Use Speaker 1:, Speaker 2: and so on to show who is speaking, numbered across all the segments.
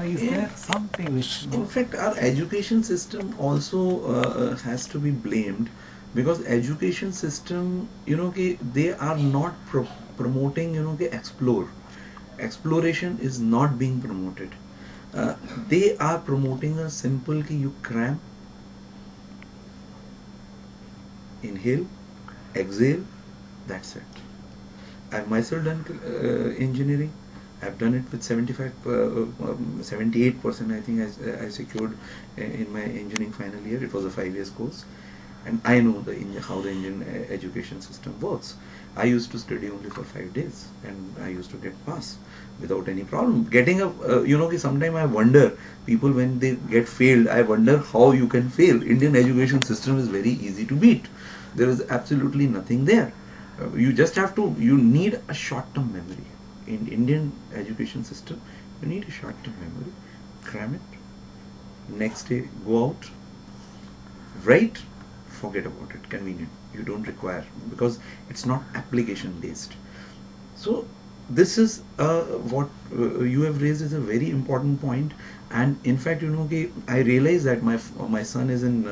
Speaker 1: Is there something which
Speaker 2: In fact, our education system also has to be blamed, because education system, they are not promoting, explore. Exploration is not being promoted. They are promoting a simple ki you cram, inhale, exhale, that's it. I've myself done engineering. I've done it with 78%. I think I secured in my engineering final year. It was a 5 years course, and I know how the Indian education system works. I used to study only for 5 days, and I used to get pass without any problem. Getting a sometimes I wonder, people when they get failed, I wonder how you can fail. Indian education system is very easy to beat. There is absolutely nothing there. You just have to. You need a short-term memory. In Indian education system, you need a short-term memory. Cram it. Next day, go out, write, forget about it. Convenient. You don't require, because it's not application based. So this is what you have raised is a very important point. And in fact, I realize that my son is in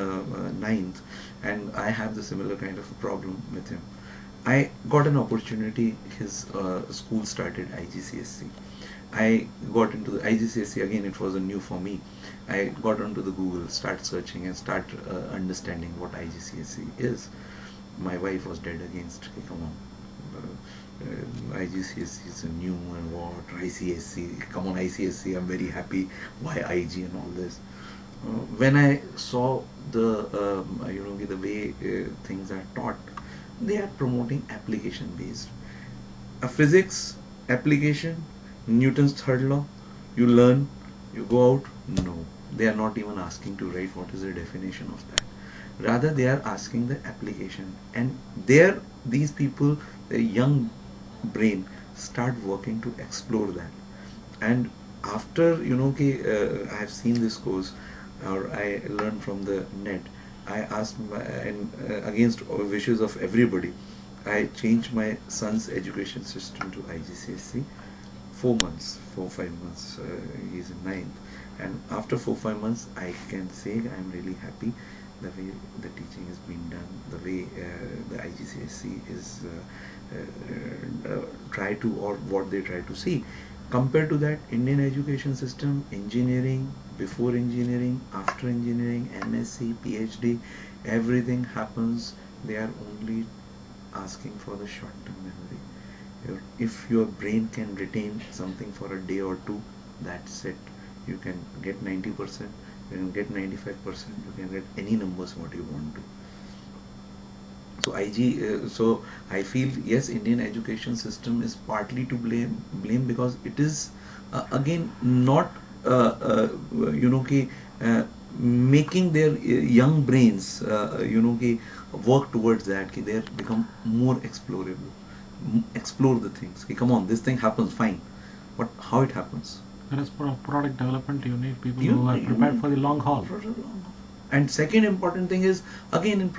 Speaker 2: ninth, and I have the similar kind of a problem with him. I got an opportunity. His school started IGCSE. I got into the IGCSE again. It was a new for me. I got onto the Google, start searching, and start understanding what IGCSE is. My wife was dead against. Hey, come on, IGCSE is a new and what ICSE. Come on, ICSE. I'm very happy. Why IG and all this? When I saw the way things are taught, they are promoting application based. A physics application, Newton's third law, you learn, you go out. No, they are not even asking to write what is the definition of that. Rather, they are asking the application, and there these people, the young brain, start working to explore that. And after I have seen this course, or I learned from the net. I asked and against wishes of everybody, I changed my son's education system to IGCSE. 4 months, 4 5 months. He's in ninth, and after 4 5 months, I can say I'm really happy the way the teaching is being done, the way the IGCSE is try to, or what they try to see. Compared to that, Indian education system, engineering, before engineering, after engineering, MSc, PhD, everything happens. They are only asking for the short-term memory. If your brain can retain something for a day or two, that's it. You can get 90%, you can get 95%, you can get any numbers what you want to. So I feel yes, Indian education system is partly to blame because it is again not making their young brains work towards that. They become more explorable, explore the things. Come on, this thing happens fine, but how it happens?
Speaker 1: Whereas for product development, you need people who are prepared for the long haul.
Speaker 2: And second important thing is again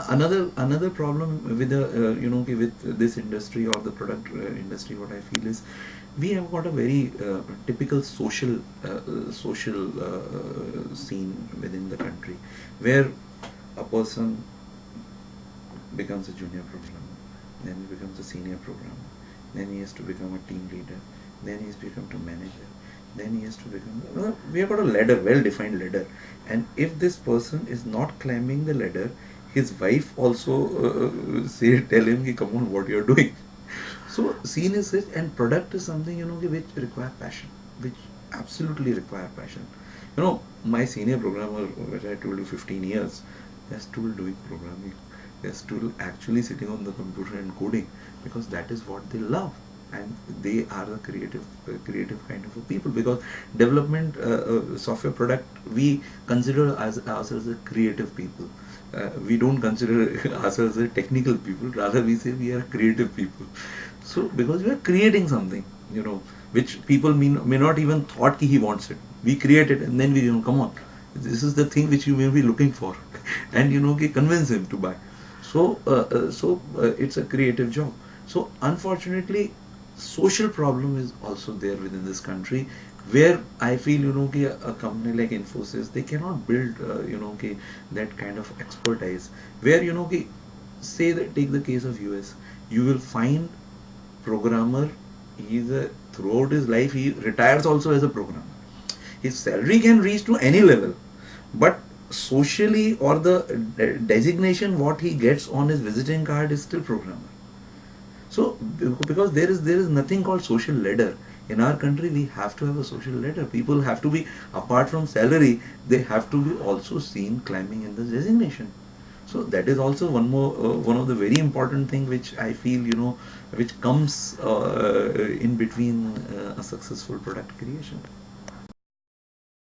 Speaker 2: another problem with the with this industry or the product industry. What I feel is we have got a very typical social scene within the country, where a person becomes a junior programmer, then he becomes a senior programmer, then he has to become a team leader, then he has become a manager, then he has to become, we have got a ladder, well defined ladder. And if this person is not climbing the ladder, his wife also tell him ki, come on, what you are doing. So scene is this, and product is something which require passion, which absolutely require passion. My senior programmer, which I told you 15 years, they're still doing programming. They're still actually sitting on the computer and coding, because that is what they love, and they are the creative kind of a people. Because development software product, we consider ourselves as creative people. We don't consider ourselves as technical people. Rather, we say we are creative people. So because we are creating something, which people may not even thought he wants it. We create it, and then we come on, this is the thing which you may be looking for, and convince him to buy. So it's a creative job. So unfortunately, social problem is also there within this country, where I feel, कि a company like Infosys, they cannot build कि that kind of expertise, where कि say that, take the case of US, you will find programmer, throughout his life he retires also as a programmer. His salary can reach to any level, but socially, or the designation what he gets on his visiting card is still programmer. So because there is nothing called social ladder in our country. We have to have a social ladder. People have to be, apart from salary, they have to be also seen climbing in the designation. So that is also one of the very important thing which I feel, which comes in between a successful product creation.